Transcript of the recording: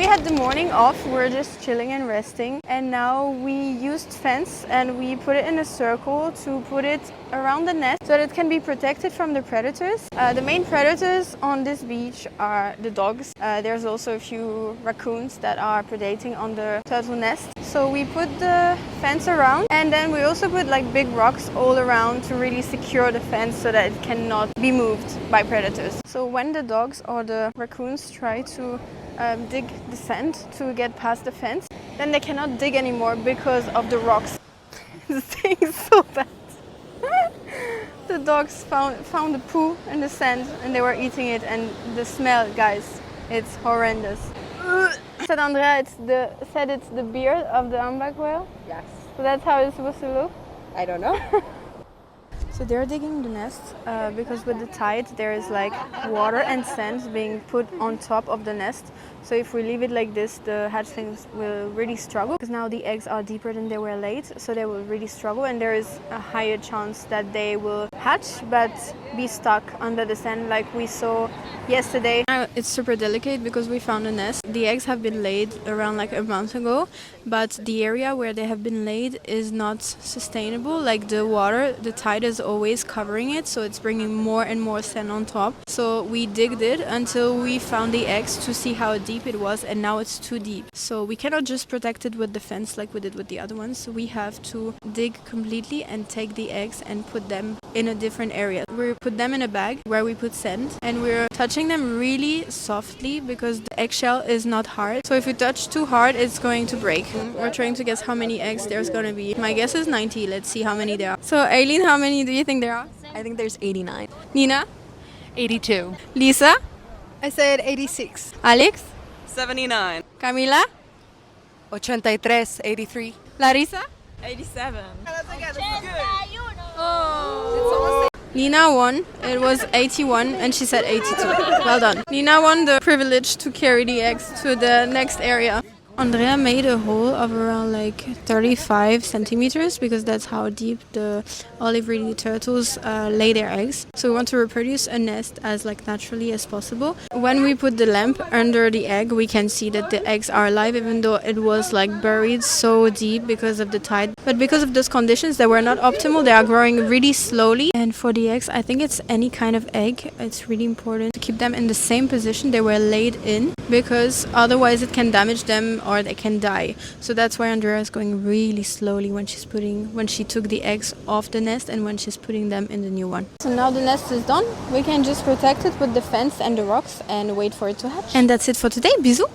had the morning off, we're just chilling and resting, and now we used fence and we put it in a circle to put it around the nest so that it can be protected from the predators. The main predators on this beach are the dogs. There's also a few raccoons that are predating on the turtle nest. So we put the fence around, and then we also put like big rocks all around to really secure the fence so that it cannot be moved by predators. So when the dogs or the raccoons try to dig the sand to get past the fence, then they cannot dig anymore because of the rocks. This thing is so bad. The dogs found the poo in the sand and they were eating it, and the smell, guys, it's horrendous. Said Andrea, it's the beard of the humpback whale? Yes. So that's how it's supposed to look? I don't know. So they're digging the nest because with the tide there is like water and sand being put on top of the nest. So if we leave it like this, the hatchlings will really struggle because now the eggs are deeper than they were laid, so they will really struggle, and there is a higher chance that they will hatch but be stuck under the sand like we saw yesterday. It's super delicate because we found a nest. The eggs have been laid around like a month ago, but the area where they have been laid is not sustainable. Like the water, the tide is always covering it, so it's bringing more and more sand on top. So we digged it until we found the eggs to see how deep it was, and now it's too deep. So we cannot just protect it with the fence like we did with the other ones. We have to dig completely and take the eggs and put them in a different area. We put them in a bag where we put sand, and we're touching them really softly because the eggshell is not hard. So if you touch too hard, it's going to break. We're trying to guess how many eggs there's going to be. My guess is 90. Let's see how many there are. So Aileen, how many do you think there are? I think there's 89. Nina? 82. Lisa? I said 86. Alex? 79. Camila? 83, 83. Larissa? 87. Nina won. It was 81 and she said 82. Well done. Nina won the privilege to carry the eggs to the next area. Andrea made a hole of around like 35 centimeters because that's how deep the olive reedy turtles lay their eggs. So we want to reproduce a nest as like naturally as possible. When we put the lamp under the egg, we can see that the eggs are alive, even though it was like buried so deep because of the tide. But because of those conditions that were not optimal, they are growing really slowly. And for the eggs, I think it's any kind of egg. It's really important to keep them in the same position they were laid in, because otherwise it can damage them or they can die. So that's why Andrea is going really slowly when she took the eggs off the nest and when she's putting them in the new one. So now the nest is done. We can just protect it with the fence and the rocks and wait for it to hatch. And that's it for today. Bisous!